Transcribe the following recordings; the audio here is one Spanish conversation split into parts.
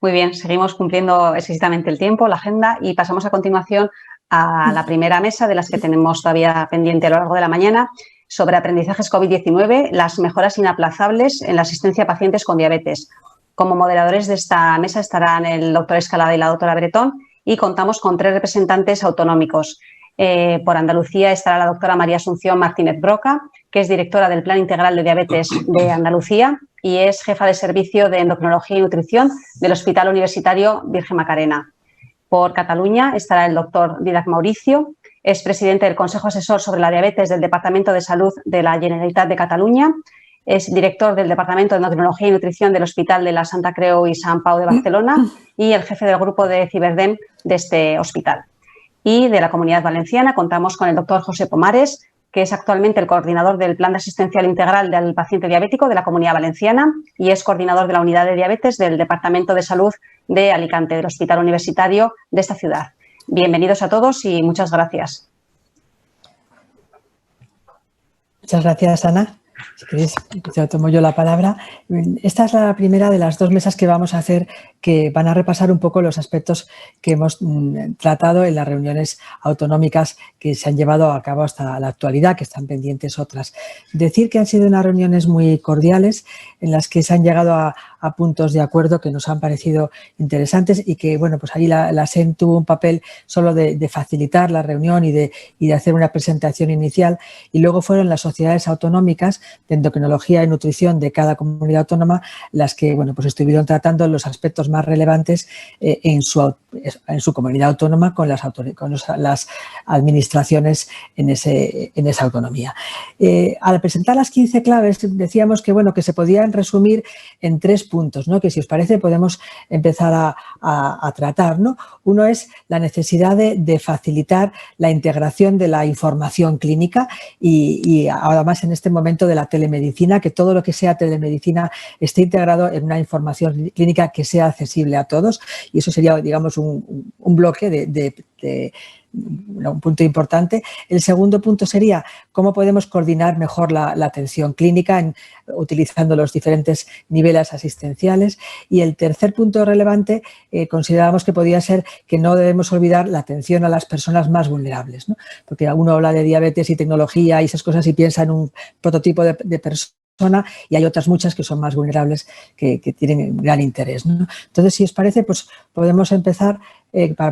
Muy bien, seguimos cumpliendo exquisitamente el tiempo, la agenda, y pasamos a continuación a la primera mesa de las que tenemos todavía pendiente a lo largo de la mañana, sobre aprendizajes COVID-19, las mejoras inaplazables en la asistencia a pacientes con diabetes. Como moderadores de esta mesa estarán el doctor Escalada y la doctora Bretón, y contamos con 3 representantes autonómicos. Por Andalucía estará la doctora María Asunción Martínez Broca, que es directora del Plan Integral de Diabetes de Andalucía y es jefa de servicio de endocrinología y nutrición del Hospital Universitario Virgen Macarena. Por Cataluña estará el doctor Dídac Mauricio, es presidente del Consejo Asesor sobre la Diabetes del Departamento de Salud de la Generalitat de Cataluña, es director del Departamento de Endocrinología y Nutrición del Hospital de la Santa Creu i Sant Pau de Barcelona y el jefe del grupo de Ciberdem de este hospital. Y de la Comunidad Valenciana contamos con el doctor José Pomares, que es actualmente el coordinador del Plan de Asistencial Integral del Paciente Diabético de la Comunidad Valenciana y es coordinador de la Unidad de Diabetes del Departamento de Salud de Alicante, del Hospital Universitario de esta ciudad. Bienvenidos a todos y muchas gracias. Muchas gracias, Ana. Si queréis, ya tomo yo la palabra. Esta es la primera de las 2 mesas que vamos a hacer, que van a repasar un poco los aspectos que hemos tratado en las reuniones autonómicas que se han llevado a cabo hasta la actualidad, que están pendientes otras. Decir que han sido unas reuniones muy cordiales en las que se han llegado a puntos de acuerdo que nos han parecido interesantes y que, bueno, pues ahí la SEN tuvo un papel solo de facilitar la reunión y de hacer una presentación inicial, y luego fueron las sociedades autonómicas de endocrinología y nutrición de cada comunidad autónoma las que, bueno, pues estuvieron tratando los aspectos más relevantes en su comunidad autónoma con las administraciones en esa autonomía. Al presentar las 15 claves decíamos que, bueno, que se podían resumir en 3 puntos, ¿no? Que si os parece podemos empezar a tratar, ¿no? Uno es la necesidad de facilitar la integración de la información clínica y además en este momento de la telemedicina, que todo lo que sea telemedicina esté integrado en una información clínica que sea accesible a todos, y eso sería, digamos, un bloque un punto importante. El segundo punto sería cómo podemos coordinar mejor la atención clínica utilizando los diferentes niveles asistenciales, y el tercer punto relevante considerábamos que podía ser que no debemos olvidar la atención a las personas más vulnerables, ¿no? Porque uno habla de diabetes y tecnología y esas cosas y piensa en un prototipo de persona, y hay otras muchas que son más vulnerables que tienen gran interés, ¿no? Entonces, si os parece, pues podemos empezar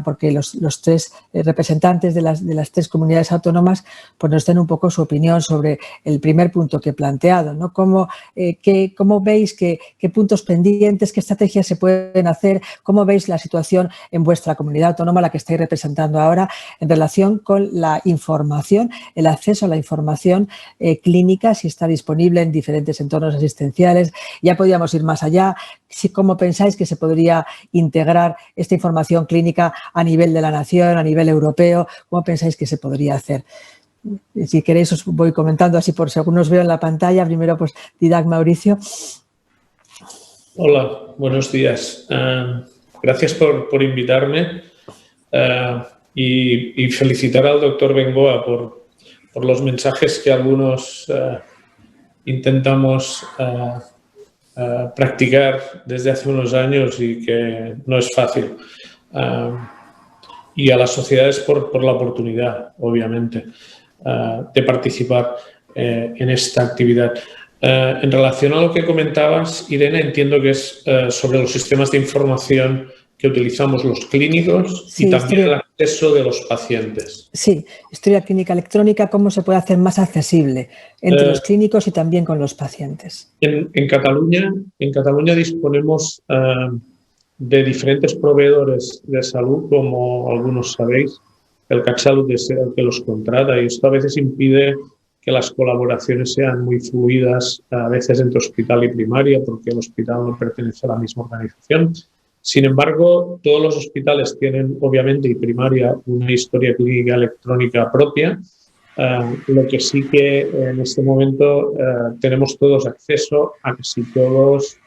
porque los 3 representantes de las 3 comunidades autónomas pues nos den un poco su opinión sobre el primer punto que he planteado, ¿no? ¿Cómo veis qué puntos pendientes, qué estrategias se pueden hacer, cómo veis la situación en vuestra comunidad autónoma, la que estáis representando ahora, en relación con la información, el acceso a la información clínica, si está disponible en diferentes entornos asistenciales? Ya podríamos ir más allá. ¿Cómo pensáis que se podría integrar esta información clínica a nivel de la nación, a nivel europeo? ¿Cómo pensáis que se podría hacer? Si queréis os voy comentando así por según os veo en la pantalla. Primero, pues, Dídac Mauricio. Hola, buenos días. Gracias por invitarme y felicitar al doctor Bengoa por los mensajes que algunos intentamos practicar desde hace unos años y que no es fácil. Y a las sociedades por la oportunidad, obviamente, de participar en esta actividad. En relación a lo que comentabas, Irene, entiendo que es sobre los sistemas de información que utilizamos los clínicos, sí, y también el acceso de los pacientes. Sí, historia clínica electrónica, ¿cómo se puede hacer más accesible entre los clínicos y también con los pacientes? En Cataluña disponemos de diferentes proveedores de salud, como algunos sabéis. El CatSalut es el que los contrata y esto a veces impide que las colaboraciones sean muy fluidas, a veces entre hospital y primaria, porque el hospital no pertenece a la misma organización. Sin embargo, todos los hospitales tienen, obviamente, y primaria, una historia clínica electrónica propia, lo que sí que en este momento tenemos todos acceso a casi todos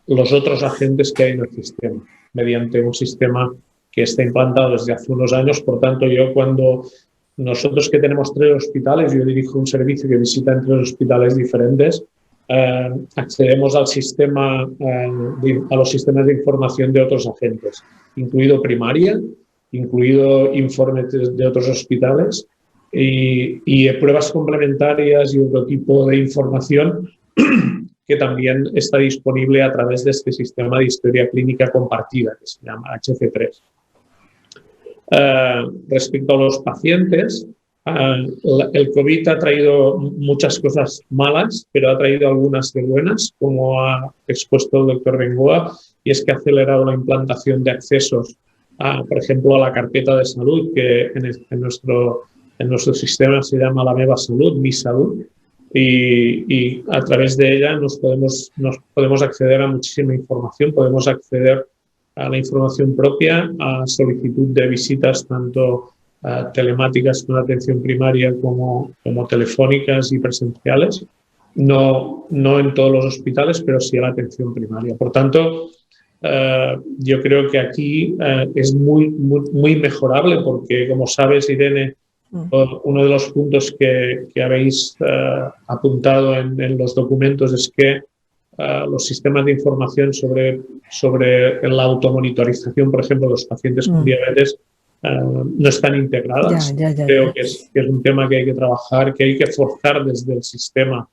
los otros agentes que hay en el sistema, mediante un sistema que está implantado desde hace unos años. Por tanto, cuando nosotros que tenemos 3 hospitales, yo dirijo un servicio que visita en 3 hospitales diferentes, accedemos al sistema, a los sistemas de información de otros agentes, incluido primaria, incluido informes de otros hospitales y pruebas complementarias y otro tipo de información que también está disponible a través de este sistema de historia clínica compartida que se llama HC3. Respecto a los pacientes, el COVID ha traído muchas cosas malas, pero ha traído algunas de buenas, como ha expuesto el doctor Bengoa, y es que ha acelerado la implantación de accesos, por ejemplo, a la carpeta de salud, que en nuestro sistema se llama la Meva Salud, Mi Salud, y a través de ella nos podemos acceder a muchísima información, podemos acceder a la información propia, a solicitud de visitas tanto telemáticas con atención primaria como telefónicas y presenciales, no en todos los hospitales, pero sí a la atención primaria. Por tanto, yo creo que aquí es muy mejorable porque, como sabes, Irene, uno de los puntos que habéis apuntado en los documentos es que los sistemas de información sobre la automonitorización, por ejemplo, de los pacientes con diabetes no están integradas. Creo que es un tema que hay que trabajar, que hay que forzar desde el sistema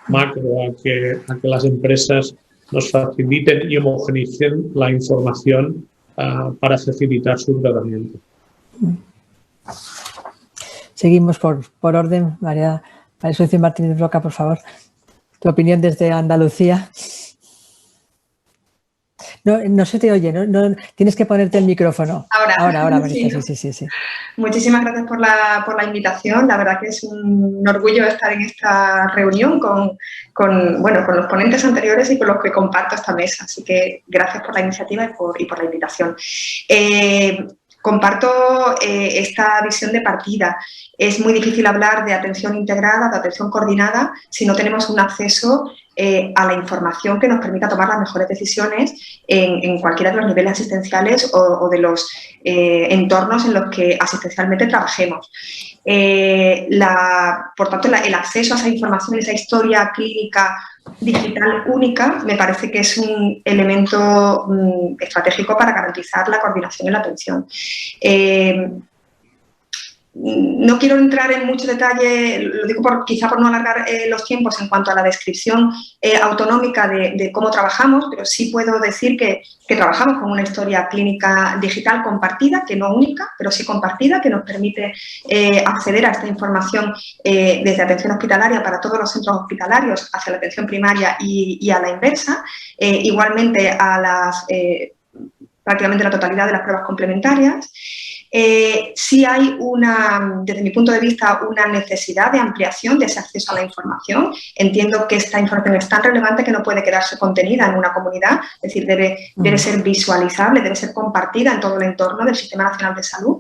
macro a que las empresas nos faciliten y homogeneicen la información para facilitar su tratamiento. Seguimos por orden. María Asunción Martínez Roca, por favor. Tu opinión desde Andalucía. No se te oye, no, tienes que ponerte el micrófono. Ahora, Marita, sí. Muchísimas gracias por la invitación. La verdad que es un orgullo estar en esta reunión con los ponentes anteriores y con los que comparto esta mesa. Así que gracias por la iniciativa y por la invitación. Comparto esta visión de partida. Es muy difícil hablar de atención integrada, de atención coordinada, si no tenemos un acceso a la información que nos permita tomar las mejores decisiones en cualquiera de los niveles asistenciales o de los entornos en los que asistencialmente trabajemos. Por tanto, el acceso a esa información, esa historia clínica digital única, me parece que es un elemento estratégico para garantizar la coordinación y la atención. No quiero entrar en mucho detalle, lo digo quizá por no alargar los tiempos en cuanto a la descripción autonómica de cómo trabajamos, pero sí puedo decir que trabajamos con una historia clínica digital compartida, que no única, pero sí compartida, que nos permite acceder a esta información desde atención hospitalaria para todos los centros hospitalarios hacia la atención primaria y a la inversa, igualmente a prácticamente la totalidad de las pruebas complementarias. Sí hay desde mi punto de vista, una necesidad de ampliación de ese acceso a la información. Entiendo que esta información es tan relevante que no puede quedarse contenida en una comunidad, es decir, debe ser visualizable, debe ser compartida en todo el entorno del Sistema Nacional de Salud.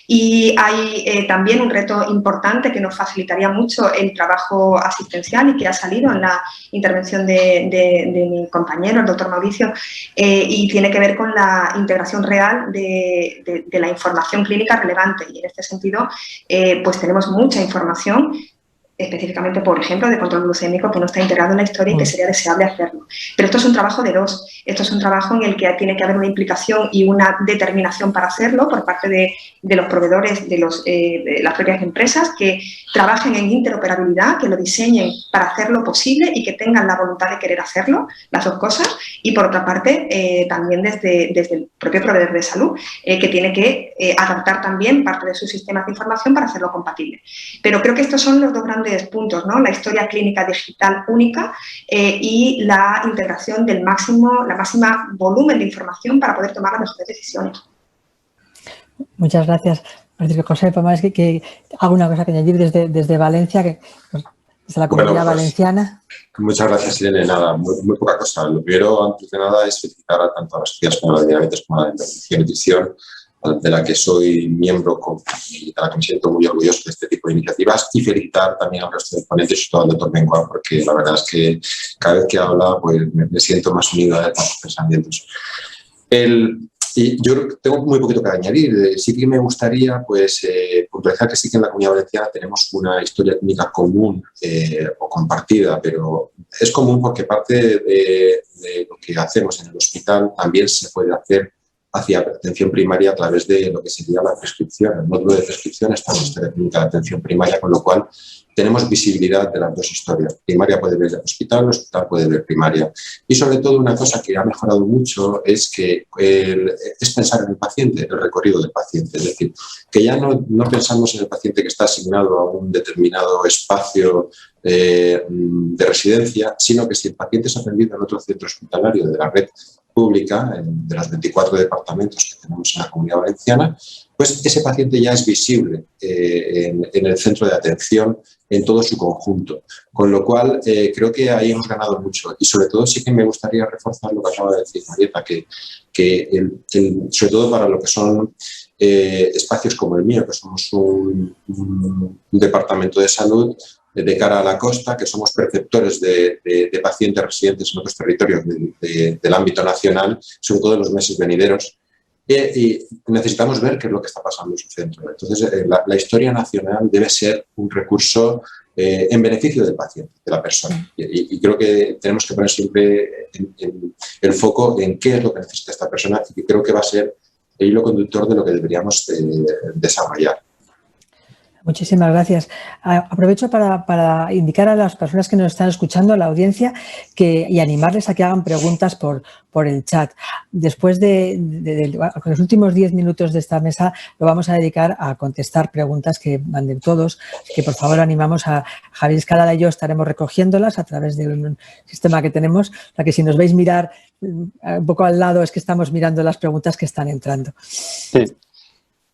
Y hay también un reto importante que nos facilitaría mucho el trabajo asistencial y que ha salido en la intervención de mi compañero, el doctor Mauricio, y tiene que ver con la integración real de la información clínica relevante, y en este sentido pues tenemos mucha información específicamente, por ejemplo, de control glucémico que no está integrado en la historia y que sería deseable hacerlo. Pero esto es un trabajo de dos. Esto es un trabajo en el que tiene que haber una implicación y una determinación para hacerlo por parte de los proveedores, de las propias empresas, que trabajen en interoperabilidad, que lo diseñen para hacerlo posible y que tengan la voluntad de querer hacerlo, las dos cosas. Y por otra parte, también desde el propio proveedor de salud, que tiene que adaptar también parte de sus sistemas de información para hacerlo compatible. Pero creo que estos son los dos grandes puntos, ¿no? La historia clínica digital única y la integración la máxima volumen de información para poder tomar las mejores decisiones. Muchas gracias, Francisco José. Además, que hago una cosa que añadir desde Valencia, desde la comunidad valenciana. Muchas gracias, Irene. Nada, muy poca cosa. Lo primero, antes de nada, es felicitar tanto a las sociedades como a la diabetes como a la intervención y nutrición, de la que soy miembro y de la que me siento muy orgulloso de este tipo de iniciativas, y felicitar también al resto de ponentes, sobre todo al doctor Bengoa, porque la verdad es que cada vez que habla pues me siento más unido a estos pensamientos. Y yo tengo muy poquito que añadir. Sí que me gustaría pues, puntualizar que sí que en la Comunidad Valenciana tenemos una historia clínica común o compartida, pero es común porque parte de lo que hacemos en el hospital también se puede hacer hacia atención primaria a través de lo que sería la prescripción. El módulo de prescripción está en la historia clínica de atención primaria, con lo cual tenemos visibilidad de las dos historias. Primaria puede ver el hospital puede ver primaria. Y sobre todo una cosa que ha mejorado mucho es que es pensar en el paciente, el recorrido del paciente. Es decir, que ya no pensamos en el paciente que está asignado a un determinado espacio de residencia, sino que si el paciente es atendido en otro centro hospitalario de la red pública, de los 24 departamentos que tenemos en la Comunidad Valenciana, pues ese paciente ya es visible en el centro de atención en todo su conjunto. Con lo cual, creo que ahí hemos ganado mucho. Y sobre todo sí que me gustaría reforzar lo que acaba de decir Marieta, que sobre todo para lo que son espacios como el mío, que somos un departamento de salud, de cara a la costa, que somos preceptores de pacientes residentes en otros territorios del ámbito nacional, sobre todo en los meses venideros, y necesitamos ver qué es lo que está pasando en su centro. Entonces, la historia nacional debe ser un recurso en beneficio del paciente, de la persona. Y creo que tenemos que poner siempre el foco en qué es lo que necesita esta persona, y que creo que va a ser el hilo conductor de lo que deberíamos desarrollar. Muchísimas gracias. Aprovecho para indicar a las personas que nos están escuchando, a la audiencia, y animarles a que hagan preguntas por el chat. Después con los últimos 10 minutos de esta mesa lo vamos a dedicar a contestar preguntas que manden todos, que por favor animamos a Javier Escalada y yo estaremos recogiéndolas a través de un sistema que tenemos, para que si nos veis mirar un poco al lado es que estamos mirando las preguntas que están entrando. Sí.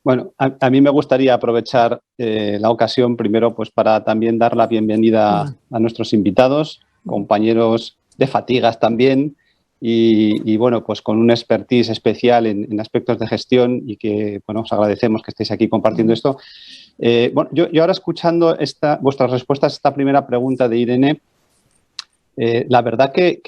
Bueno, a mí me gustaría aprovechar la ocasión primero pues para también dar la bienvenida a nuestros invitados, compañeros de fatigas también y bueno, pues con un expertise especial en aspectos de gestión y que, bueno, os agradecemos que estéis aquí compartiendo esto. Bueno, yo ahora escuchando vuestras respuestas a esta primera pregunta de Irene, la verdad que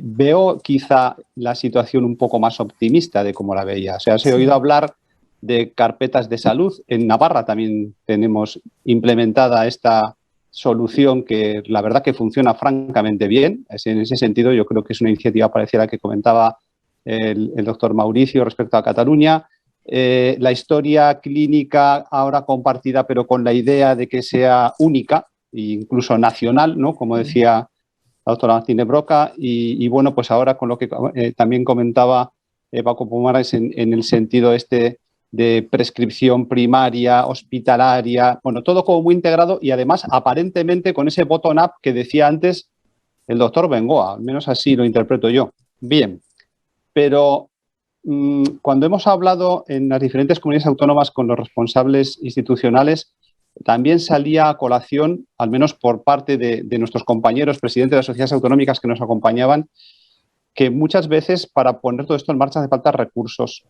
veo quizá la situación un poco más optimista de cómo la veía. O sea, os he oído hablar de carpetas de salud. En Navarra también tenemos implementada esta solución que la verdad que funciona francamente bien. En ese sentido, yo creo que es una iniciativa parecida a la que comentaba el doctor Mauricio respecto a Cataluña. La historia clínica ahora compartida, pero con la idea de que sea única e incluso nacional, ¿no? Como decía la doctora Martínez Broca, y bueno, pues ahora con lo que también comentaba Paco Pumares en el sentido de prescripción primaria, hospitalaria, bueno, todo como muy integrado y además aparentemente con ese bottom-up que decía antes el doctor Bengoa, al menos así lo interpreto yo. Bien, pero cuando hemos hablado en las diferentes comunidades autónomas con los responsables institucionales, también salía a colación, al menos por parte de nuestros compañeros, presidentes de las sociedades autonómicas que nos acompañaban, que muchas veces para poner todo esto en marcha hace falta recursos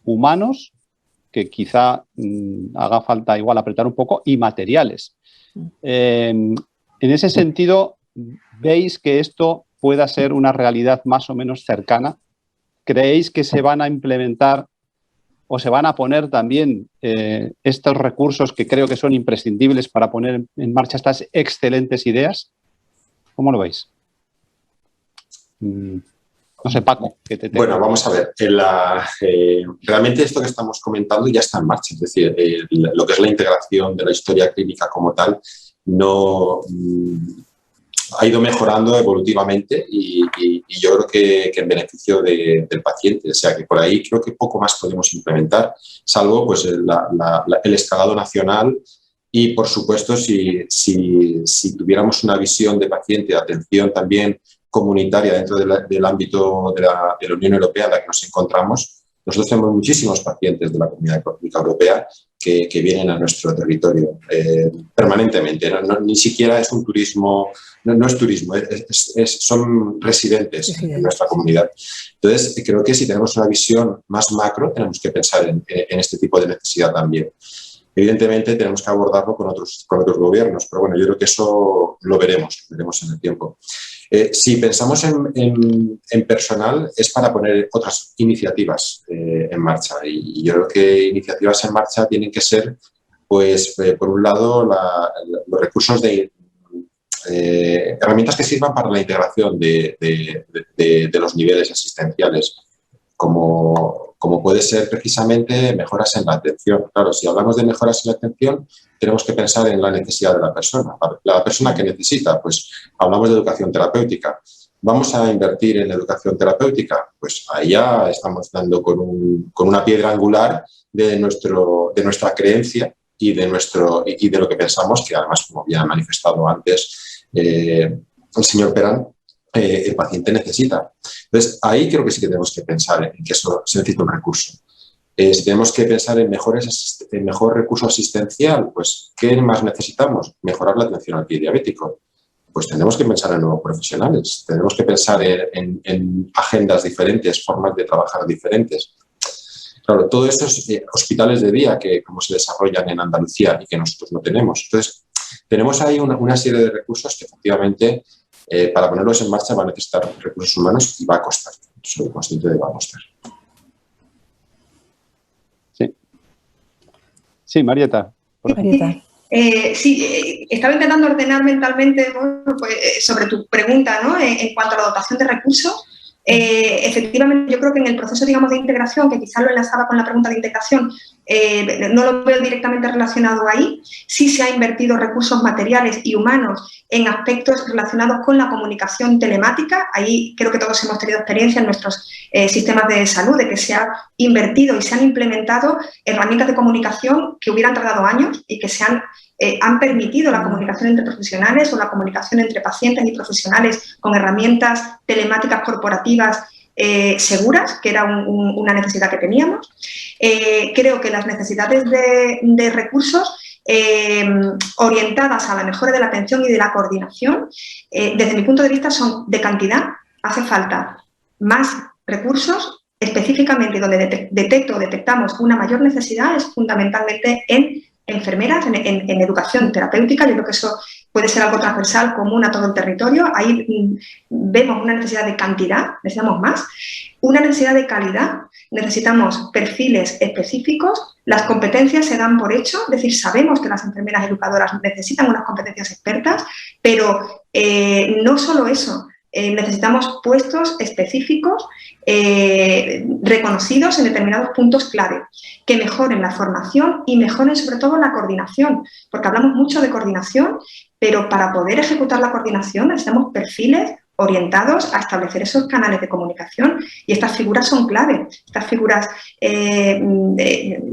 humanos, que quizá haga falta igual apretar un poco, y materiales. En ese sentido, ¿veis que esto pueda ser una realidad más o menos cercana? ¿Creéis que se van a implementar o se van a poner también estos recursos que creo que son imprescindibles para poner en marcha estas excelentes ideas? ¿Cómo lo veis? No sé, Paco. Bueno, vamos a ver. Realmente esto que estamos comentando ya está en marcha. Es decir, lo que es la integración de la historia clínica como tal no ha ido mejorando evolutivamente y yo creo que en beneficio del paciente. O sea, que por ahí creo que poco más podemos implementar, salvo pues el escalado nacional y, por supuesto, si tuviéramos una visión de paciente, de atención también comunitaria dentro del ámbito de la Unión Europea en la que nos encontramos. Nosotros tenemos muchísimos pacientes de la Comunidad Económica Europea que vienen a nuestro territorio permanentemente. Ni siquiera es un turismo, no es turismo, son residentes en nuestra comunidad. Entonces, creo que si tenemos una visión más macro, tenemos que pensar en este tipo de necesidad también. Evidentemente, tenemos que abordarlo con otros gobiernos, pero bueno, yo creo que eso lo veremos en el tiempo. Si pensamos en personal, es para poner otras iniciativas en marcha. Y yo creo que iniciativas en marcha tienen que ser, pues, por un lado, los recursos de herramientas que sirvan para la integración de los niveles asistenciales, como puede ser precisamente mejoras en la atención. Claro, si hablamos de mejoras en la atención, tenemos que pensar en la necesidad de la persona. La persona que necesita, pues hablamos de educación terapéutica. ¿Vamos a invertir en educación terapéutica? Pues ahí ya estamos dando con una piedra angular de nuestra creencia y de lo que pensamos, que además, como bien ha manifestado antes el señor Perán, el paciente necesita. Entonces, ahí creo que sí que tenemos que pensar en que eso se necesita un recurso. Si tenemos que pensar en mejor recurso asistencial, pues, ¿qué más necesitamos? Mejorar la atención al pie diabético. Pues tenemos que pensar en nuevos profesionales, tenemos que pensar en agendas diferentes, formas de trabajar diferentes. Claro, todo esto es hospitales de día que como se desarrollan en Andalucía y que nosotros no tenemos. Entonces, tenemos ahí una serie de recursos que efectivamente para ponerlos en marcha va a necesitar recursos humanos y va a costar. Soy consciente de que va a costar. Sí, Marieta. Marieta. Sí, estaba intentando ordenar mentalmente, bueno, pues, sobre tu pregunta, ¿no? En cuanto a la dotación de recursos. Efectivamente, yo creo que en el proceso, digamos, de integración, que quizás lo enlazaba con la pregunta de integración, no lo veo directamente relacionado ahí. Sí se ha invertido recursos materiales y humanos en aspectos relacionados con la comunicación telemática. Ahí creo que todos hemos tenido experiencia en nuestros sistemas de salud de que se ha invertido y se han implementado herramientas de comunicación que hubieran tardado años y que han permitido la comunicación entre profesionales o la comunicación entre pacientes y profesionales con herramientas telemáticas corporativas seguras, que era una necesidad que teníamos. Creo que las necesidades de recursos orientadas a la mejora de la atención y de la coordinación, desde mi punto de vista, son de cantidad. Hace falta más recursos, específicamente donde detectamos una mayor necesidad es fundamentalmente en enfermeras, en educación terapéutica. Yo creo que eso puede ser algo transversal, común a todo el territorio. Ahí vemos una necesidad de cantidad, necesitamos más. Una necesidad de calidad, necesitamos perfiles específicos. Las competencias se dan por hecho, es decir, sabemos que las enfermeras educadoras necesitan unas competencias expertas, pero no solo eso. Necesitamos puestos específicos reconocidos en determinados puntos clave, que mejoren la formación y mejoren sobre todo la coordinación, porque hablamos mucho de coordinación, pero para poder ejecutar la coordinación necesitamos perfiles orientados a establecer esos canales de comunicación y estas figuras son clave. Estas figuras de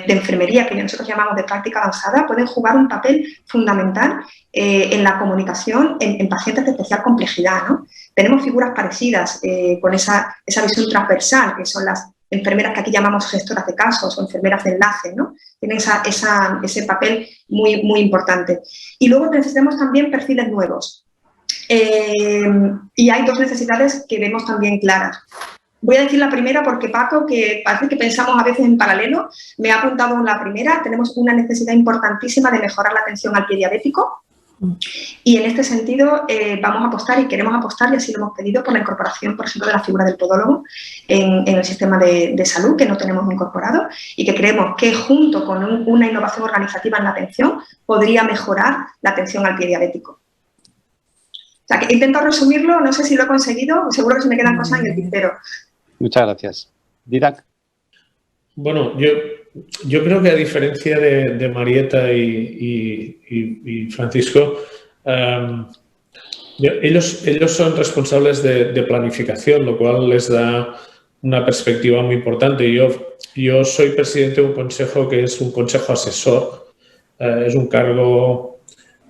enfermería, que nosotros llamamos de práctica avanzada, pueden jugar un papel fundamental en la comunicación en pacientes de especial complejidad, ¿no? Tenemos figuras parecidas con esa visión transversal, que son las enfermeras que aquí llamamos gestoras de casos o enfermeras de enlace, ¿no? Tienen ese papel muy, muy importante. Y luego necesitamos también perfiles nuevos. Y hay dos necesidades que vemos también claras. Voy a decir la primera porque Paco, que parece que pensamos a veces en paralelo, me ha apuntado la primera. Tenemos una necesidad importantísima de mejorar la atención al pie diabético y en este sentido vamos a apostar y queremos apostar, y así lo hemos pedido, por la incorporación, por ejemplo, de la figura del podólogo en el sistema de salud, que no tenemos incorporado y que creemos que junto con una innovación organizativa en la atención podría mejorar la atención al pie diabético. O sea, que he intentado resumirlo, no sé si lo he conseguido, seguro que se me quedan cosas en el tintero. Muchas gracias. Didac. Bueno, yo creo que a diferencia de Marieta y Francisco, ellos son responsables de planificación, lo cual les da una perspectiva muy importante. Yo soy presidente de un consejo que es un consejo asesor, es un cargo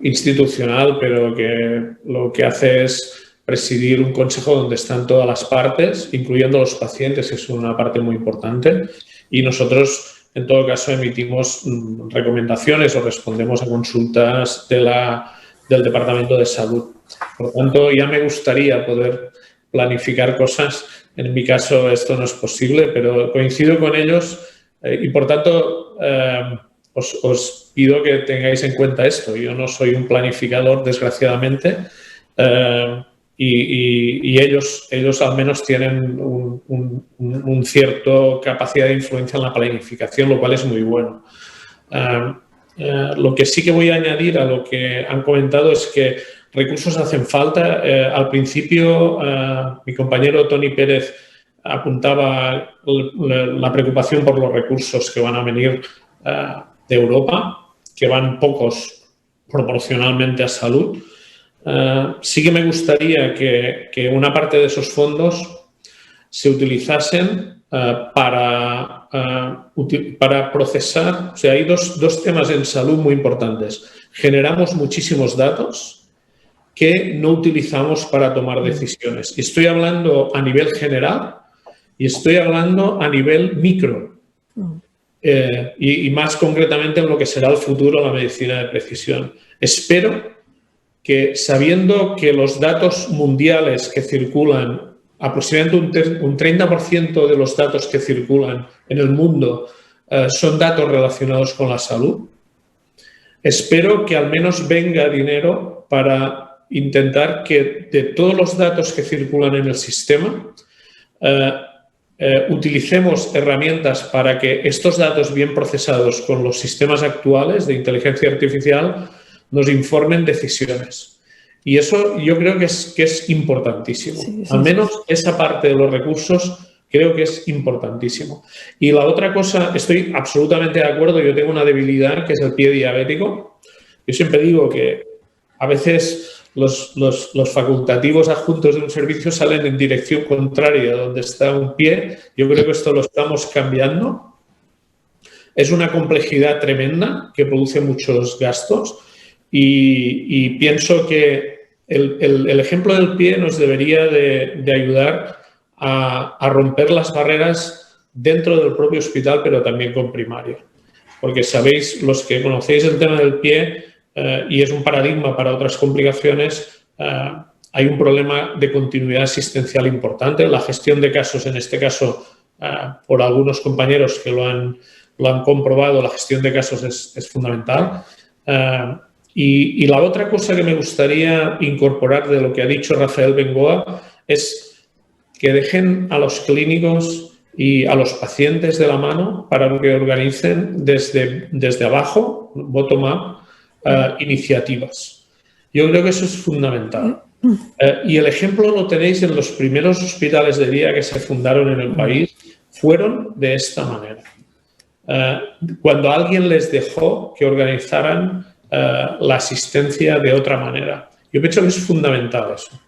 institucional, pero que lo que hace es presidir un consejo donde están todas las partes, incluyendo los pacientes, que es una parte muy importante, y nosotros, en todo caso, emitimos recomendaciones o respondemos a consultas del Departamento de Salud. Por lo tanto, ya me gustaría poder planificar cosas. En mi caso, esto no es posible, pero coincido con ellos y, por tanto, os pido que tengáis en cuenta esto. Yo no soy un planificador, desgraciadamente, y ellos al menos tienen un cierto capacidad de influencia en la planificación, lo cual es muy bueno. Lo que sí que voy a añadir a lo que han comentado es que recursos hacen falta. Al principio, mi compañero Toni Pérez apuntaba la preocupación por los recursos que van a venir de Europa, que van pocos proporcionalmente a salud. Sí que me gustaría que una parte de esos fondos se utilizasen para procesar. O sea, hay dos temas en salud muy importantes. Generamos muchísimos datos que no utilizamos para tomar decisiones. Estoy hablando a nivel general y estoy hablando a nivel micro. Y más concretamente en lo que será el futuro de la medicina de precisión. Espero que, sabiendo que los datos mundiales que circulan, aproximadamente un 30% de los datos que circulan en el mundo son datos relacionados con la salud, espero que al menos venga dinero para intentar que de todos los datos que circulan en el sistema, utilicemos herramientas para que estos datos bien procesados con los sistemas actuales de inteligencia artificial nos informen decisiones. Y eso yo creo que es importantísimo. Sí, al menos esa parte de los recursos creo que es importantísimo. Y la otra cosa, estoy absolutamente de acuerdo, yo tengo una debilidad que es el pie diabético. Yo siempre digo que a veces los facultativos adjuntos de un servicio salen en dirección contraria a donde está un pie. Yo creo que esto lo estamos cambiando. Es una complejidad tremenda que produce muchos gastos. Y pienso que el ejemplo del pie nos debería de ayudar a romper las barreras dentro del propio hospital, pero también con primaria. Porque sabéis, los que conocéis el tema del pie, y es un paradigma para otras complicaciones, hay un problema de continuidad asistencial importante. La gestión de casos, en este caso, por algunos compañeros que lo han comprobado, la gestión de casos es fundamental. Y la otra cosa que me gustaría incorporar de lo que ha dicho Rafael Bengoa es que dejen a los clínicos y a los pacientes de la mano para que organicen desde abajo, bottom-up, iniciativas. Yo creo que eso es fundamental. Y el ejemplo lo tenéis en los primeros hospitales de día que se fundaron en el país, fueron de esta manera. Cuando alguien les dejó que organizaran la asistencia de otra manera. Yo pienso que es fundamental eso.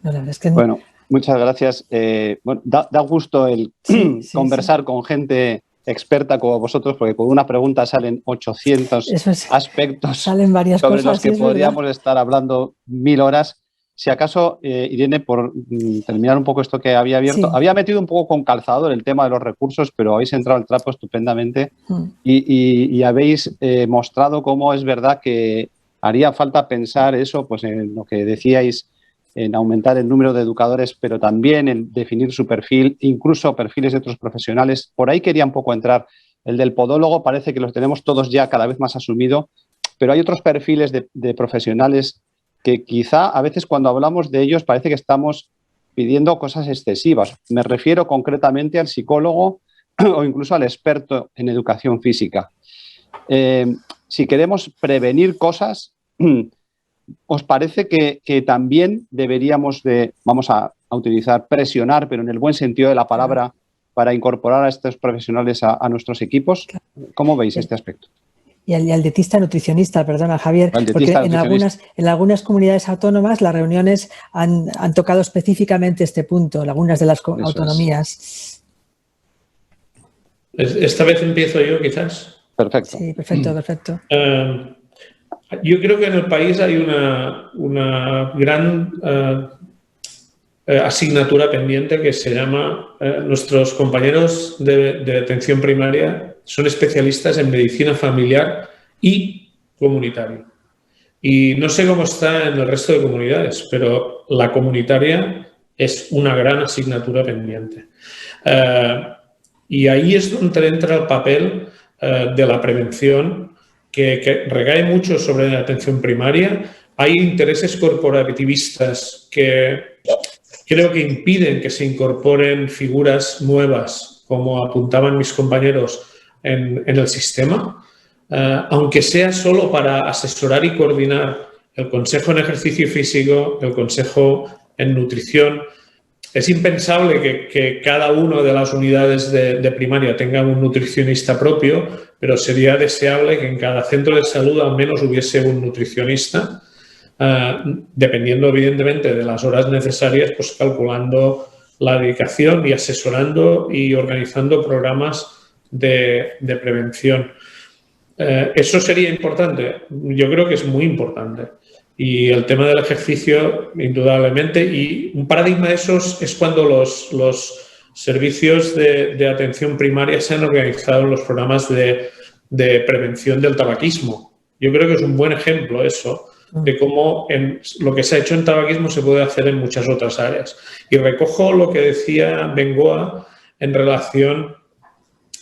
No, la verdad es que no. Bueno, muchas gracias. Bueno, da gusto el conversar con gente experta como vosotros, porque con una pregunta salen 800 aspectos salen varias sobre cosas, los que podríamos estar hablando 1000 horas. Si acaso, Irene, por terminar un poco esto que había abierto, había metido un poco con calzador el tema de los recursos, pero habéis entrado al trapo estupendamente y habéis mostrado cómo es verdad que haría falta pensar eso, pues en lo que decíais, en aumentar el número de educadores, pero también en definir su perfil, incluso perfiles de otros profesionales. Por ahí quería un poco entrar. El del podólogo parece que los tenemos todos ya cada vez más asumido, pero hay otros perfiles de profesionales que quizá a veces cuando hablamos de ellos parece que estamos pidiendo cosas excesivas. Me refiero concretamente al psicólogo o incluso al experto en educación física. Si queremos prevenir cosas, ¿os parece que también deberíamos vamos a utilizar presionar, pero en el buen sentido de la palabra, para incorporar a estos profesionales a nuestros equipos? ¿Cómo veis este aspecto? Y al dietista nutricionista, perdona Javier, porque en algunas comunidades autónomas las reuniones han tocado específicamente este punto, en algunas de las autonomías. Esta vez empiezo yo, quizás. Perfecto. Sí, perfecto. Yo creo que en el país hay una gran asignatura pendiente que se llama, nuestros compañeros de atención primaria son especialistas en medicina familiar y comunitaria. Y no sé cómo está en el resto de comunidades, pero la comunitaria es una gran asignatura pendiente. Y ahí es donde entra el papel de la prevención, que recae mucho sobre la atención primaria. hay intereses corporativistas que creo que impiden que se incorporen figuras nuevas, como apuntaban mis compañeros en el sistema, aunque sea solo para asesorar y coordinar el consejo en ejercicio físico, el consejo en nutrición. Es impensable que cada una de las unidades de primaria tenga un nutricionista propio, pero sería deseable que en cada centro de salud al menos hubiese un nutricionista, dependiendo evidentemente de las horas necesarias, pues calculando la dedicación y asesorando y organizando programas de prevención. ¿Eso sería importante? Yo creo que es muy importante. Y el tema del ejercicio, indudablemente, y un paradigma de esos es cuando los servicios de atención primaria se han organizado en los programas de prevención del tabaquismo. Yo creo que es un buen ejemplo eso, de cómo lo que se ha hecho en tabaquismo se puede hacer en muchas otras áreas. Y recojo lo que decía Bengoa en relación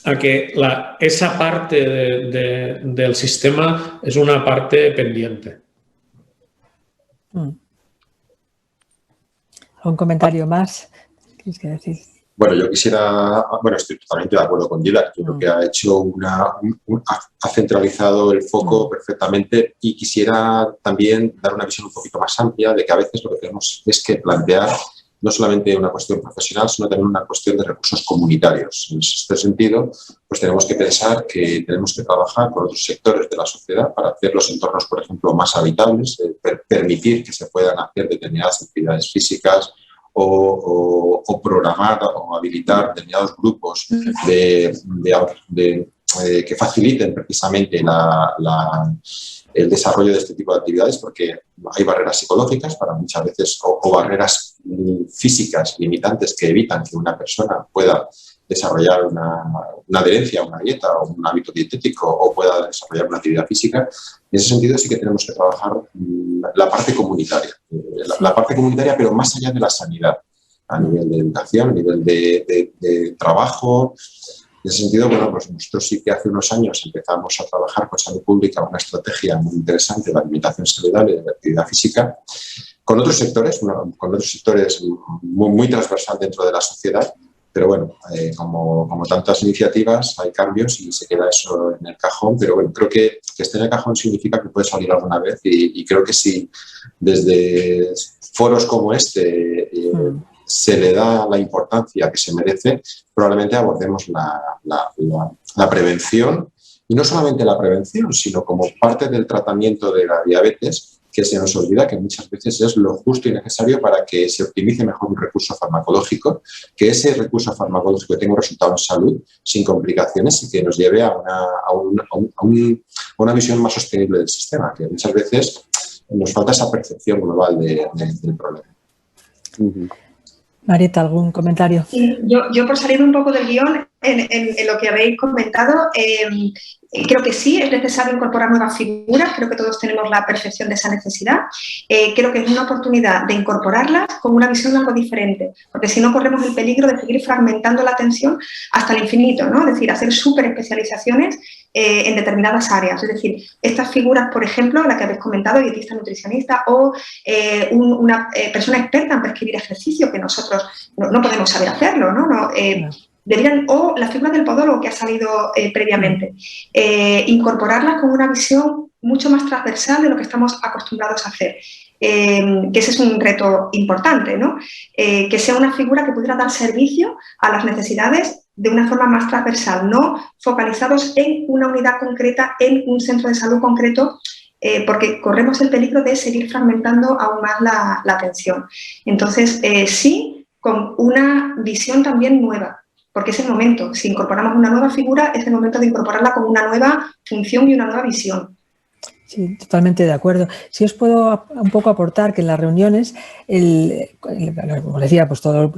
a que esa parte del sistema es una parte pendiente. ¿Un comentario más? ¿Qué que decir? Bueno, yo quisiera, estoy totalmente de acuerdo con Dila, que creo que ha hecho ha centralizado el foco perfectamente, y quisiera también dar una visión un poquito más amplia de que a veces lo que tenemos es que plantear no solamente una cuestión profesional, sino también una cuestión de recursos comunitarios. En este sentido, pues tenemos que pensar que tenemos que trabajar con otros sectores de la sociedad para hacer los entornos, por ejemplo, más habitables, permitir que se puedan hacer determinadas actividades físicas o programar o habilitar determinados grupos que faciliten precisamente el desarrollo de este tipo de actividades, porque hay barreras psicológicas para muchas veces o barreras físicas limitantes que evitan que una persona pueda desarrollar una adherencia a una dieta o un hábito dietético o pueda desarrollar una actividad física. En ese sentido sí que tenemos que trabajar la parte comunitaria, pero más allá de la sanidad, a nivel de educación, a nivel de trabajo. En ese sentido, bueno, pues nosotros sí que hace unos años empezamos a trabajar con Salud Pública una estrategia muy interesante de alimentación saludable y de actividad física con otros sectores muy transversal dentro de la sociedad, pero bueno, como tantas iniciativas hay cambios y se queda eso en el cajón, pero bueno, creo que esté en el cajón significa que puede salir alguna vez y creo que si desde foros como este se le da la importancia que se merece, probablemente abordemos la prevención, y no solamente la prevención, sino como parte del tratamiento de la diabetes, que se nos olvida que muchas veces es lo justo y necesario para que se optimice mejor un recurso farmacológico, que ese recurso farmacológico tenga un resultado en salud sin complicaciones y que nos lleve a una visión más sostenible del sistema, que muchas veces nos falta esa percepción global del problema. Marieta, ¿algún comentario? Sí, yo por salir un poco del guión, en lo que habéis comentado, creo que sí, es necesario incorporar nuevas figuras, creo que todos tenemos la percepción de esa necesidad. Creo que es una oportunidad de incorporarlas con una visión algo diferente, porque si no corremos el peligro de seguir fragmentando la atención hasta el infinito, ¿no? Es decir, hacer súper especializaciones en determinadas áreas. Es decir, estas figuras, por ejemplo, la que habéis comentado, dietista, nutricionista o una persona experta en prescribir ejercicio, que nosotros no podemos saber hacerlo, ¿no? Deberían, o la figura del podólogo que ha salido previamente, incorporarlas con una visión mucho más transversal de lo que estamos acostumbrados a hacer. Que ese es un reto importante, ¿no? Que sea una figura que pudiera dar servicio a las necesidades de una forma más transversal, no focalizados en una unidad concreta, en un centro de salud concreto, porque corremos el peligro de seguir fragmentando aún más la atención. Entonces, sí, con una visión también nueva, porque es el momento. Si incorporamos una nueva figura, es el momento de incorporarla con una nueva función y una nueva visión. Sí, totalmente de acuerdo. Si os puedo un poco aportar que en las reuniones, como decía, pues todo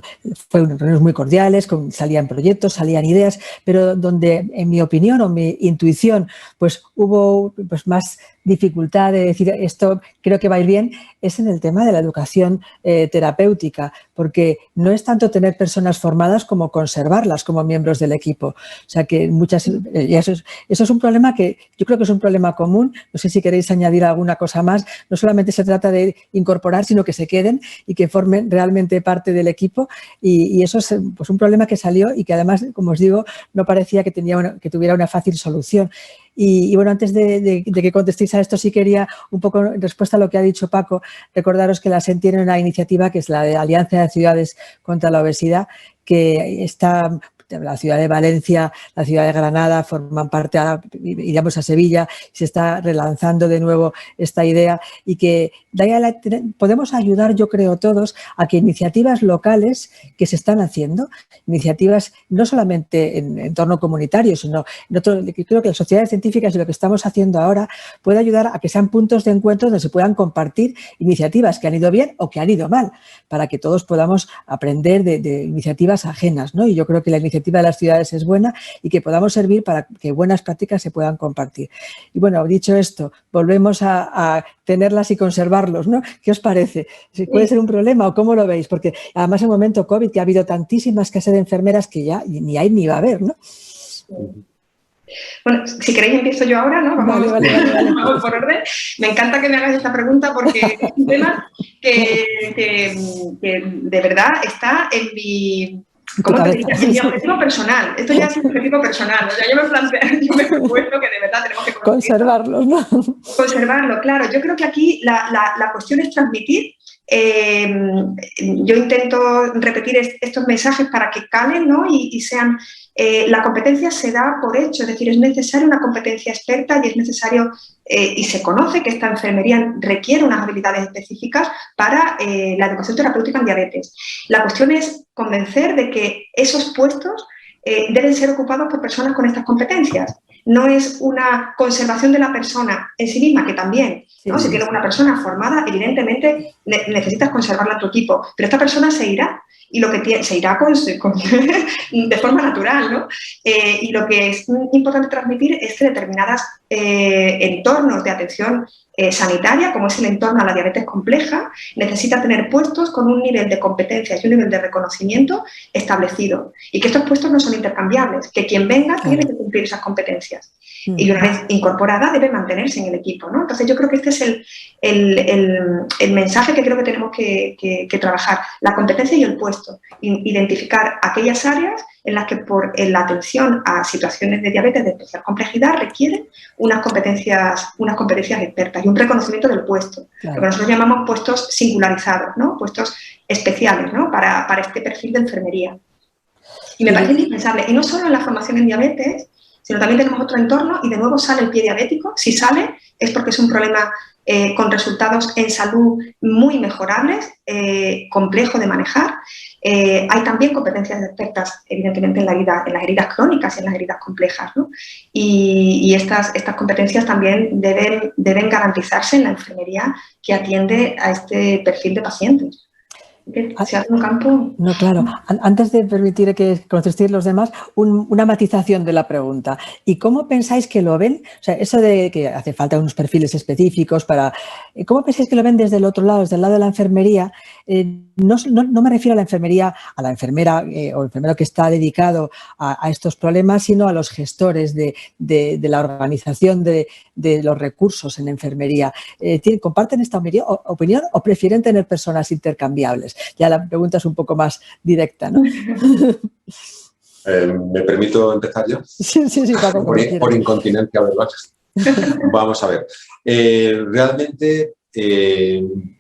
fueron reuniones muy cordiales, salían proyectos, salían ideas, pero donde, en mi opinión o mi intuición, pues hubo pues más dificultad de decir esto creo que va a ir bien, es en el tema de la educación terapéutica, porque no es tanto tener personas formadas como conservarlas como miembros del equipo. O sea que eso es un problema que yo creo que es un problema común, no sé si si queréis añadir alguna cosa más. No solamente se trata de incorporar, sino que se queden y que formen realmente parte del equipo. Y eso es pues, un problema que salió y que además, como os digo, no parecía que tuviera una fácil solución. Y bueno, antes de que contestéis a esto, sí quería, un poco en respuesta a lo que ha dicho Paco, recordaros que la ASEN tiene una iniciativa que es la de Alianza de Ciudades contra la Obesidad, que está... La ciudad de Valencia, la ciudad de Granada forman parte, iríamos a Sevilla, se está relanzando de nuevo esta idea y que podemos ayudar, yo creo, todos a que iniciativas locales que se están haciendo, iniciativas no solamente en entorno comunitario, sino en otro, creo que las sociedades científicas y lo que estamos haciendo ahora puede ayudar a que sean puntos de encuentro donde se puedan compartir iniciativas que han ido bien o que han ido mal, para que todos podamos aprender de iniciativas ajenas, ¿no? Y yo creo que la iniciativa de las ciudades es buena y que podamos servir para que buenas prácticas se puedan compartir. Y bueno, dicho esto, volvemos a tenerlas y conservarlos, ¿no? ¿Qué os parece? ¿Puede ser un problema o cómo lo veis? Porque además en el momento COVID que ha habido tantísima escasez de enfermeras que ya ni hay ni va a haber, ¿no? Bueno, si queréis empiezo yo ahora, ¿no? Vamos por orden. Me encanta que me hagas esta pregunta porque es un tema que de verdad está en mi... ¿Cómo te diría? Mi objetivo personal. Esto ya es un objetivo personal. O sea, yo me propuesto que de verdad tenemos que conservarlo, ¿no? Conservarlo, claro. Yo creo que aquí la cuestión es transmitir. Yo intento repetir estos mensajes para que calen, ¿no? Y sean... la competencia se da por hecho, es decir, es necesaria una competencia experta y es necesario, y se conoce que esta enfermería requiere unas habilidades específicas para la educación terapéutica en diabetes. La cuestión es convencer de que esos puestos deben ser ocupados por personas con estas competencias. No es una conservación de la persona en sí misma, que también, ¿no? Si tienes una persona formada, evidentemente necesitas conservarla en tu equipo, pero esta persona se irá y lo que se irá de forma natural, ¿no? Y lo que es importante transmitir es que determinados entornos de atención sanitaria, como es el entorno a la diabetes compleja, necesita tener puestos con un nivel de competencias y un nivel de reconocimiento establecido. Y que estos puestos no son intercambiables, que quien venga tiene que cumplir esas competencias. Y una vez incorporada debe mantenerse en el equipo, ¿no? Entonces yo creo que este es el mensaje que creo que tenemos que trabajar, la competencia y el puesto, identificar aquellas áreas en las que por la atención a situaciones de diabetes de especial complejidad requieren unas competencias expertas y un reconocimiento del puesto, lo que nosotros llamamos puestos singularizados, ¿no? Puestos especiales, ¿no? para este perfil de enfermería. Y me parece indispensable, y no solo en la formación en diabetes, sino también tenemos otro entorno y de nuevo sale el pie diabético. Si sale es porque es un problema con resultados en salud muy mejorables, complejo de manejar. Hay también competencias expertas, evidentemente, en las heridas crónicas y en las heridas complejas, ¿no? Y estas competencias también deben garantizarse en la enfermería que atiende a este perfil de pacientes. Se hace un campo... No, claro. Antes de permitir que contestéis los demás, una matización de la pregunta. ¿Y cómo pensáis que lo ven? O sea, eso de que hace falta unos perfiles específicos para... ¿Cómo pensáis que lo ven desde el otro lado, desde el lado de la enfermería? No me refiero a la enfermería, a la enfermera o enfermero que está dedicado a estos problemas, sino a los gestores de la organización de los recursos en enfermería. ¿Comparten esta opinión o prefieren tener personas intercambiables? Ya la pregunta es un poco más directa, ¿no? ¿Me permito empezar yo? Sí, Paco, por incontinencia, ¿verdad? Vamos a ver. Realmente,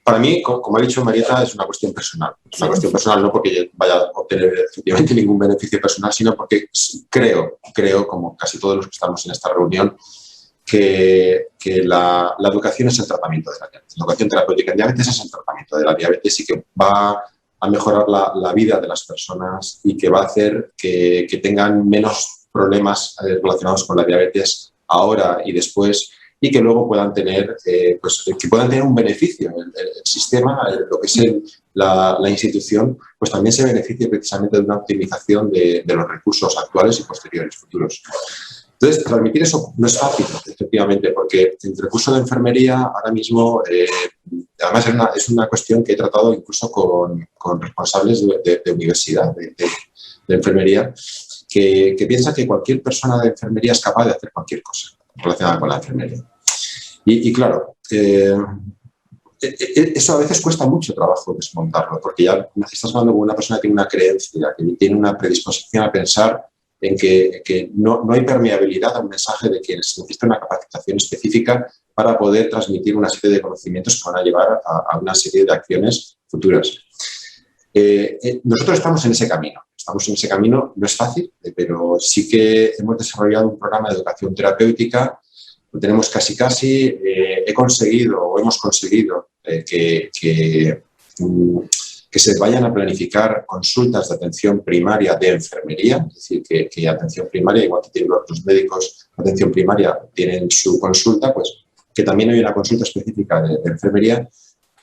para mí, como ha dicho Marieta, es una cuestión personal. Es una cuestión personal no porque yo vaya a obtener efectivamente ningún beneficio personal, sino porque creo, como casi todos los que estamos en esta reunión, que la educación es el tratamiento de la diabetes. La educación terapéutica en diabetes es el tratamiento de la diabetes y que va a mejorar la vida de las personas y que va a hacer que tengan menos problemas relacionados con la diabetes ahora y después y que luego puedan tener, que puedan tener un beneficio. El sistema, lo que es la institución, pues también se beneficia precisamente de una optimización de los recursos actuales y posteriores, futuros. Entonces, transmitir eso no es fácil, efectivamente, porque el recurso de enfermería ahora mismo, además es una cuestión que he tratado incluso con responsables de universidad, de enfermería, que piensan que cualquier persona de enfermería es capaz de hacer cualquier cosa relacionada con la enfermería. Y claro, eso a veces cuesta mucho trabajo desmontarlo, porque ya estás hablando con una persona que tiene una creencia, que tiene una predisposición a pensar en que no hay permeabilidad a un mensaje de que se necesita una capacitación específica para poder transmitir una serie de conocimientos que van a llevar a una serie de acciones futuras. Nosotros estamos en ese camino, no es fácil, pero sí que hemos desarrollado un programa de educación terapéutica, lo tenemos casi, hemos conseguido que se vayan a planificar consultas de atención primaria de enfermería, es decir, que atención primaria, igual que tienen los médicos de atención primaria, tienen su consulta, pues que también hay una consulta específica de enfermería.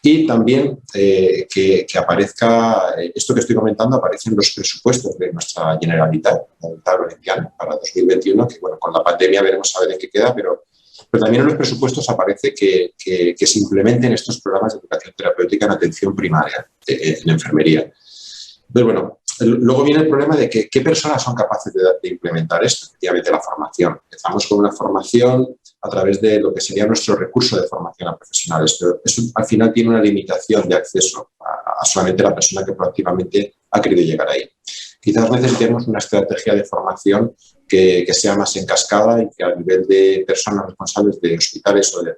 Y también que aparezca, esto que estoy comentando, aparece en los presupuestos de nuestra Generalitat Valenciana para 2021, que bueno, con la pandemia veremos a ver en qué queda, pero también en los presupuestos aparece que se implementen estos programas de educación terapéutica en atención primaria, en enfermería. Entonces, bueno, luego viene el problema de que qué personas son capaces de implementar esto, efectivamente la formación. Empezamos con una formación a través de lo que sería nuestro recurso de formación a profesionales, pero eso al final tiene una limitación de acceso a solamente la persona que proactivamente ha querido llegar ahí. Quizás necesitemos una estrategia de formación que sea más en cascada y que a nivel de personas responsables de hospitales o de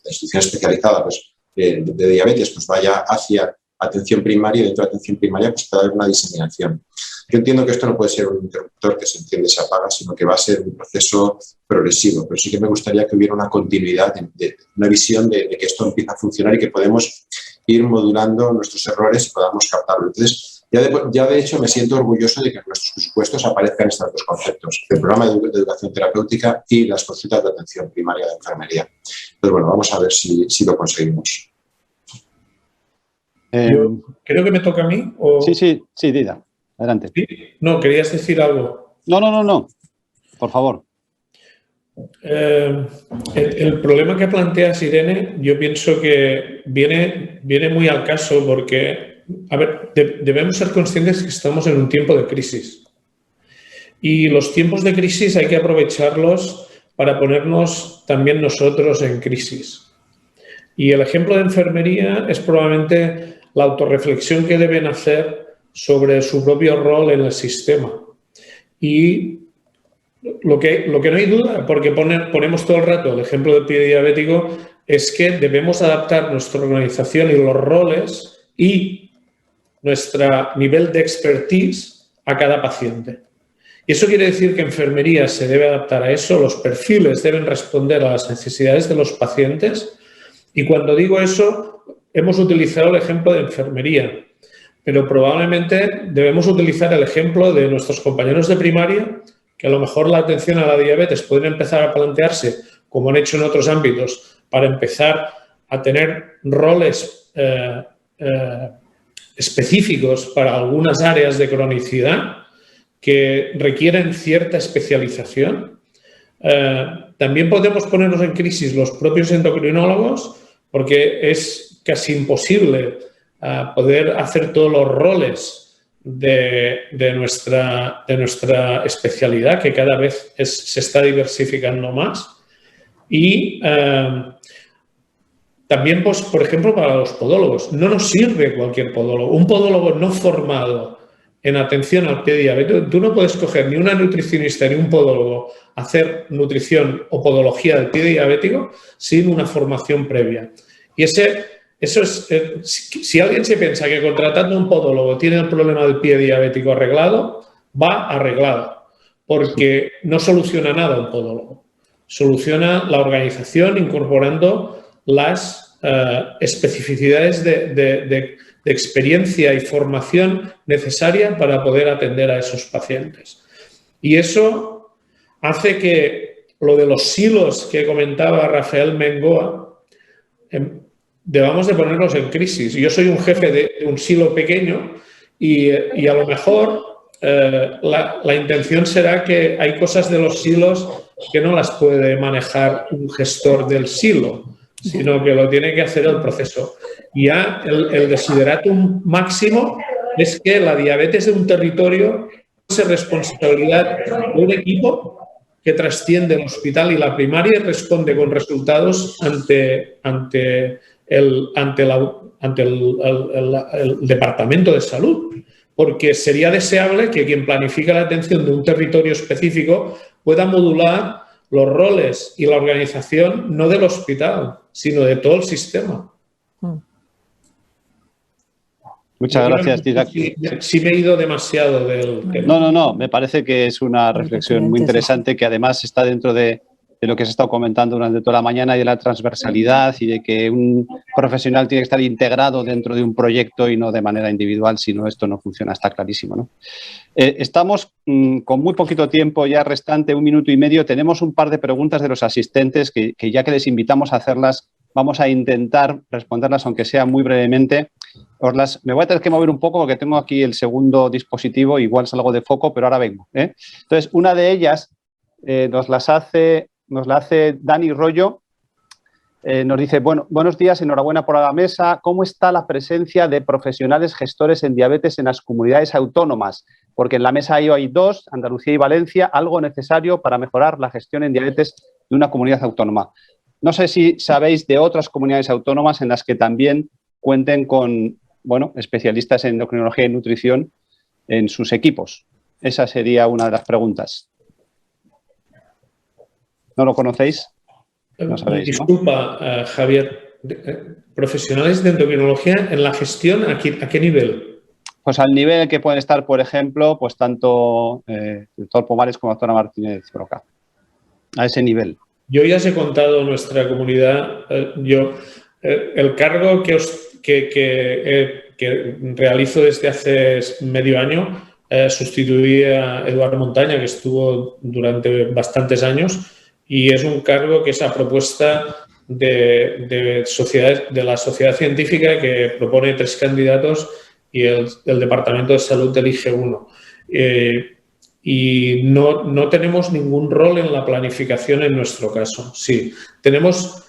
instituciones especializadas pues, de diabetes pues vaya hacia atención primaria y dentro de atención primaria pues puede haber una diseminación. Yo entiendo que esto no puede ser un interruptor que se enciende y se apaga, sino que va a ser un proceso progresivo, pero sí que me gustaría que hubiera una continuidad, una visión de que esto empieza a funcionar y que podemos ir modulando nuestros errores y podamos captarlo. Entonces, ya de hecho me siento orgulloso de que en nuestros presupuestos aparezcan estos dos conceptos, el programa de educación terapéutica y las consultas de atención primaria de enfermería. Entonces, bueno, vamos a ver si lo conseguimos. Yo creo que me toca a mí. ¿O? Sí, Dida. Adelante. ¿Sí? No, ¿querías decir algo? No. Por favor. El problema que planteas, Irene, yo pienso que viene muy al caso porque, a ver, debemos ser conscientes que estamos en un tiempo de crisis. Y los tiempos de crisis hay que aprovecharlos para ponernos también nosotros en crisis. Y el ejemplo de enfermería es probablemente la autorreflexión que deben hacer sobre su propio rol en el sistema. Y lo que no hay duda, porque ponemos todo el rato el ejemplo del pie diabético, es que debemos adaptar nuestra organización y los roles y nuestro nivel de expertise a cada paciente. Y eso quiere decir que enfermería se debe adaptar a eso, los perfiles deben responder a las necesidades de los pacientes. Y cuando digo eso, hemos utilizado el ejemplo de enfermería, pero probablemente debemos utilizar el ejemplo de nuestros compañeros de primaria, que a lo mejor la atención a la diabetes pueden empezar a plantearse, como han hecho en otros ámbitos, para empezar a tener roles específicos para algunas áreas de cronicidad que requieren cierta especialización. También podemos ponernos en crisis los propios endocrinólogos, porque es casi imposible poder hacer todos los roles de nuestra especialidad, que cada vez se está diversificando más. Y también, pues, por ejemplo, para los podólogos. No nos sirve cualquier podólogo. Un podólogo no formado en atención al pie diabético, tú no puedes coger ni una nutricionista ni un podólogo a hacer nutrición o podología del pie diabético sin una formación previa. Y eso es, si alguien se piensa que contratando a un podólogo tiene el problema del pie diabético arreglado, va arreglado, porque no soluciona nada un podólogo. Soluciona la organización incorporando las especificidades de experiencia y formación necesaria para poder atender a esos pacientes. Y eso hace que lo de los silos que comentaba Rafael Mengoa, debamos de ponernos en crisis. Yo soy un jefe de un silo pequeño y a lo mejor la intención será que hay cosas de los silos que no las puede manejar un gestor del silo, sino que lo tiene que hacer el proceso. Y ya el desideratum máximo es que la diabetes de un territorio es responsabilidad de un equipo que trasciende el hospital y la primaria y responde con resultados ante el Departamento de Salud, porque sería deseable que quien planifica la atención de un territorio específico pueda modular los roles y la organización no del hospital, sino de todo el sistema. Muchas gracias, Didac. Sí me he ido demasiado del tema. No, me parece que es una reflexión muy interesante que además está dentro de lo que se ha estado comentando durante toda la mañana y de la transversalidad y de que un profesional tiene que estar integrado dentro de un proyecto y no de manera individual, si no esto no funciona, está clarísimo, ¿no? Estamos con muy poquito tiempo ya restante, 1 minuto y medio. Tenemos un par de preguntas de los asistentes que ya que les invitamos a hacerlas, vamos a intentar responderlas, aunque sea muy brevemente. Me voy a tener que mover un poco porque tengo aquí el segundo dispositivo, igual salgo de foco, pero ahora vengo, ¿eh? Entonces, una de ellas nos la hace Dani Rollo. Nos dice, buenos días, enhorabuena por la mesa. ¿Cómo está la presencia de profesionales gestores en diabetes en las comunidades autónomas? Porque en la mesa hay 2, Andalucía y Valencia, algo necesario para mejorar la gestión en diabetes de una comunidad autónoma. No sé si sabéis de otras comunidades autónomas en las que también cuenten con, especialistas en endocrinología y nutrición en sus equipos. Esa sería una de las preguntas. ¿No lo conocéis? No sabéis, Disculpa, ¿no? Javier, ¿profesionales de endocrinología en la gestión a qué nivel? Pues al nivel que pueden estar, por ejemplo, pues tanto el doctor Pomares como la doctora Martínez Broca. A ese nivel. Yo ya os he contado nuestra comunidad, el cargo que realizo desde hace medio año, sustituí a Eduardo Montaña, que estuvo durante bastantes años, y es un cargo que es a propuesta de la sociedad científica, que propone 3 candidatos y el Departamento de Salud elige 1. Y no tenemos ningún rol en la planificación en nuestro caso. Sí, tenemos,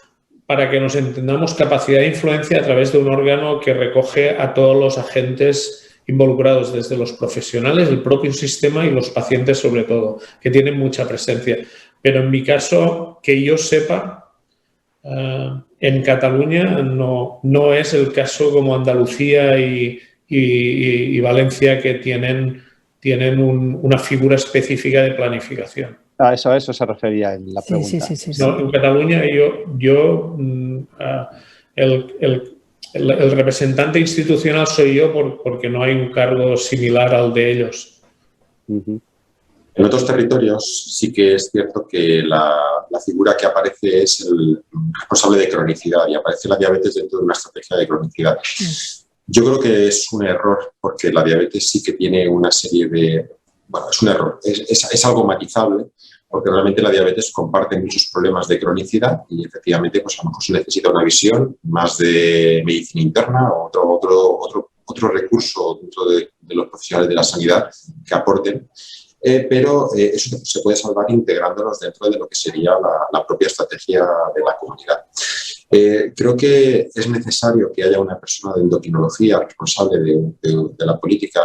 para que nos entendamos, capacidad de influencia a través de un órgano que recoge a todos los agentes involucrados, desde los profesionales, el propio sistema y los pacientes sobre todo, que tienen mucha presencia. Pero en mi caso, que yo sepa, en Cataluña no es el caso como Andalucía y Valencia, que tienen una figura específica de planificación. A eso se refería en la pregunta. Sí. No, en Cataluña el representante institucional soy yo porque no hay un cargo similar al de ellos. En otros territorios sí que es cierto que la figura que aparece es el responsable de cronicidad y aparece la diabetes dentro de una estrategia de cronicidad. Yo creo que es un error, porque la diabetes sí que tiene una serie de... es un error, es algo matizable, porque realmente la diabetes comparte muchos problemas de cronicidad y efectivamente pues a lo mejor se necesita una visión más de medicina interna o otro recurso dentro de los profesionales de la sanidad que aporten. Pero eso se puede salvar integrándolos dentro de lo que sería la propia estrategia de la comunidad. Creo que es necesario que haya una persona de endocrinología responsable de la política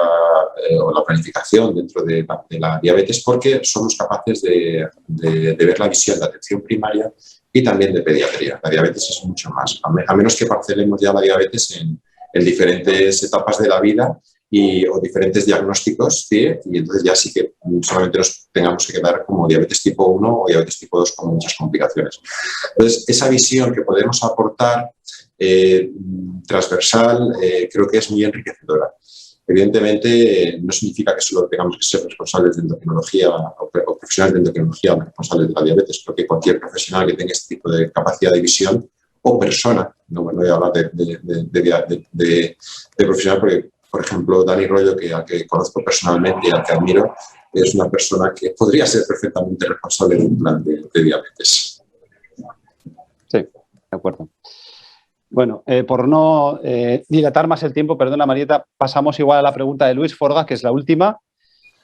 o la planificación dentro de la diabetes, porque somos capaces de ver la visión de atención primaria y también de pediatría. La diabetes es mucho más, a menos que parcelemos ya la diabetes en diferentes etapas de la vida o diferentes diagnósticos, ¿sí? Y entonces ya sí que solamente nos tengamos que quedar como diabetes tipo 1 o diabetes tipo 2 con muchas complicaciones. Entonces, esa visión que podemos aportar transversal creo que es muy enriquecedora. Evidentemente, no significa que solo tengamos que ser responsables de endocrinología o profesionales de endocrinología o responsables de la diabetes. Creo que cualquier profesional que tenga este tipo de capacidad de visión o persona, no voy a hablar de profesional porque, por ejemplo, Dani Rollo, al que conozco personalmente y al que admiro, es una persona que podría ser perfectamente responsable de un plan de diabetes. Sí, de acuerdo. Bueno, por no dilatar más el tiempo, perdona Marieta, pasamos igual a la pregunta de Luis Forga, que es la última,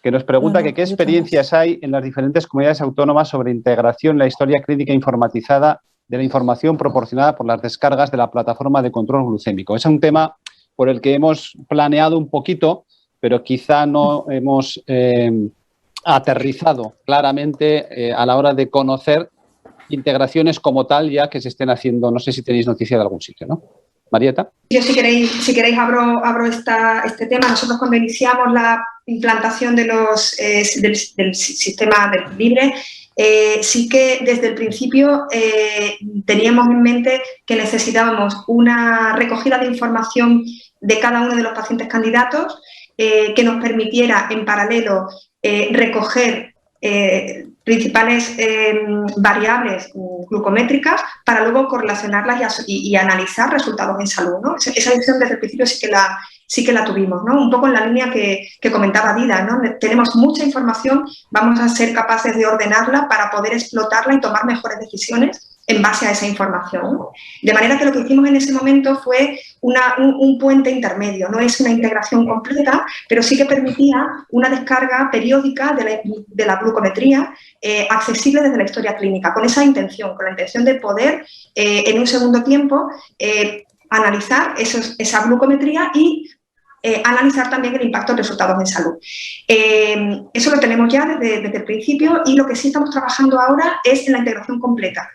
que nos pregunta qué experiencias hay en las diferentes comunidades autónomas sobre integración en la historia clínica informatizada de la información proporcionada por las descargas de la plataforma de control glucémico. Es un tema por el que hemos planeado un poquito, pero quizá no hemos aterrizado claramente a la hora de conocer integraciones como tal ya que se estén haciendo. No sé si tenéis noticia de algún sitio, ¿no? Marieta. Yo, si queréis abro este tema. Nosotros, cuando iniciamos la implantación de del sistema libre, sí que desde el principio teníamos en mente que necesitábamos una recogida de información de cada uno de los pacientes candidatos que nos permitiera en paralelo recoger principales variables glucométricas para luego correlacionarlas y analizar resultados en salud, ¿no? Esa visión desde el principio sí que la tuvimos, ¿no? Un poco en la línea que comentaba Dida, ¿no? Tenemos mucha información, vamos a ser capaces de ordenarla para poder explotarla y tomar mejores decisiones en base a esa información, ¿no? De manera que lo que hicimos en ese momento fue un puente intermedio. No es una integración completa, pero sí que permitía una descarga periódica de la glucometría accesible desde la historia clínica, con esa intención, con la intención de poder en un segundo tiempo analizar esa glucometría y analizar también el impacto en resultados en salud. Eso lo tenemos ya desde el principio, y lo que sí estamos trabajando ahora es en la integración completa.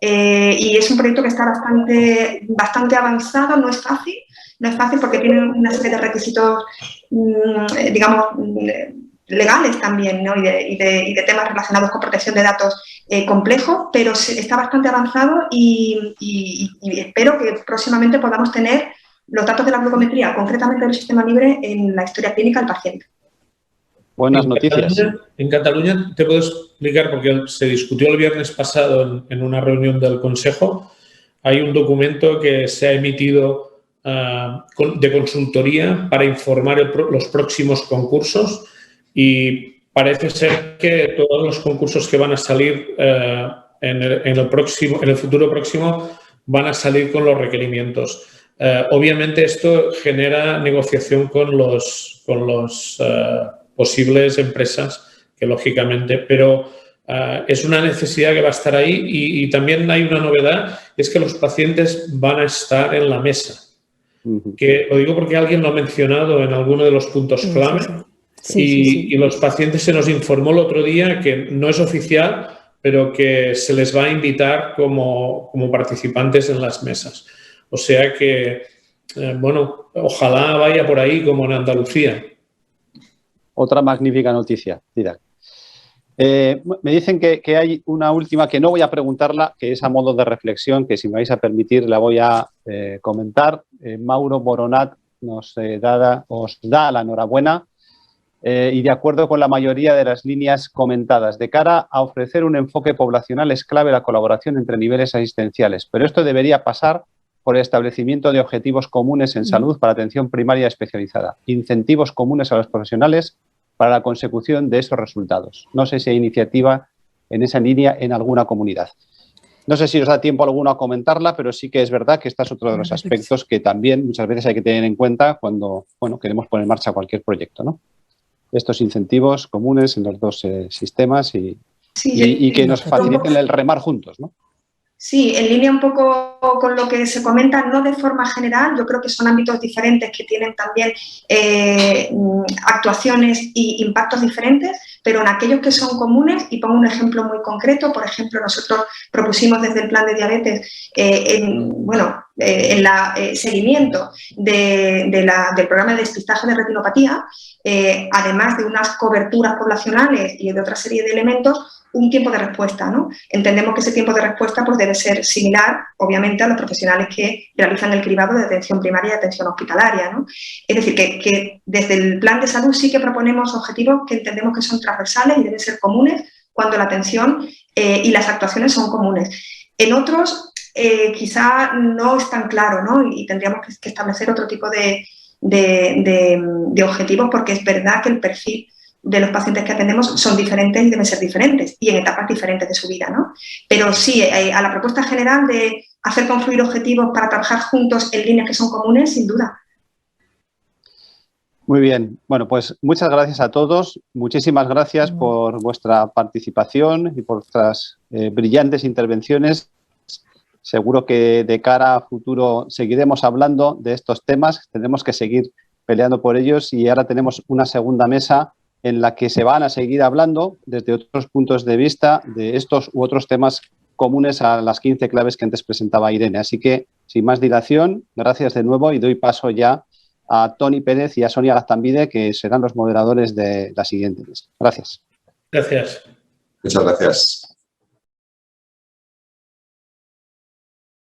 Y es un proyecto que está bastante avanzado. No es fácil porque tiene una serie de requisitos, digamos, legales también, ¿no? y de temas relacionados con protección de datos complejos, pero está bastante avanzado y espero que próximamente podamos tener los datos de la glucometría, concretamente del sistema libre, en la historia clínica del paciente. Buenas noticias. En Cataluña, te puedo explicar, porque se discutió el viernes pasado en una reunión del Consejo. Hay un documento que se ha emitido de consultoría para informar los próximos concursos, y parece ser que todos los concursos que van a salir en el futuro próximo van a salir con los requerimientos. Obviamente esto genera negociación con los posibles empresas, que lógicamente, pero es una necesidad que va a estar ahí, y también hay una novedad, es que los pacientes van a estar en la mesa. Que lo digo porque alguien lo ha mencionado en alguno de los puntos clave. Y los pacientes, se nos informó el otro día que no es oficial, pero que se les va a invitar como participantes en las mesas. O sea que, bueno, ojalá vaya por ahí como en Andalucía. Otra magnífica noticia, Didac. Me dicen que hay una última que no voy a preguntarla, que es a modo de reflexión, que si me vais a permitir la voy a comentar. Mauro Boronat os da la enhorabuena y de acuerdo con la mayoría de las líneas comentadas. De cara a ofrecer un enfoque poblacional es clave la colaboración entre niveles asistenciales, pero esto debería pasar por el establecimiento de objetivos comunes en salud para atención primaria especializada, incentivos comunes a los profesionales para la consecución de esos resultados. No sé si hay iniciativa en esa línea en alguna comunidad. No sé si os da tiempo alguno a comentarla, pero sí que es verdad que este es otro de los aspectos que también muchas veces hay que tener en cuenta cuando queremos poner en marcha cualquier proyecto, ¿no? Estos incentivos comunes en los dos sistemas y que nos faciliten el remar juntos, ¿no? Sí, en línea un poco con lo que se comenta, no de forma general. Yo creo que son ámbitos diferentes que tienen también actuaciones y impactos diferentes, pero en aquellos que son comunes, y pongo un ejemplo muy concreto. Por ejemplo, nosotros propusimos desde el plan de diabetes, en la seguimiento del programa de despistaje de retinopatía, además de unas coberturas poblacionales y de otra serie de elementos, un tiempo de respuesta, ¿no? Entendemos que ese tiempo de respuesta pues, debe ser similar, obviamente, a los profesionales que realizan el cribado de atención primaria y atención hospitalaria, ¿no? Es decir, que desde el plan de salud sí que proponemos objetivos que entendemos que son transversales y deben ser comunes cuando la atención y las actuaciones son comunes. En otros, quizá no es tan claro, ¿no? Y tendríamos que establecer otro tipo de objetivos, porque es verdad que el perfil de los pacientes que atendemos son diferentes y deben ser diferentes y en etapas diferentes de su vida, ¿no? Pero sí, a la propuesta general de hacer confluir objetivos para trabajar juntos en líneas que son comunes, sin duda. Muy bien. Bueno, pues muchas gracias a todos. Muchísimas gracias por vuestra participación y por vuestras brillantes intervenciones. Seguro que de cara a futuro seguiremos hablando de estos temas. Tenemos que seguir peleando por ellos y ahora tenemos una segunda mesa en la que se van a seguir hablando desde otros puntos de vista de estos u otros temas comunes a las 15 claves que antes presentaba Irene. Así que, sin más dilación, gracias de nuevo y doy paso ya a Toni Pérez y a Sonia Gaztambide, que serán los moderadores de la siguiente mesa. Gracias. Gracias. Muchas gracias.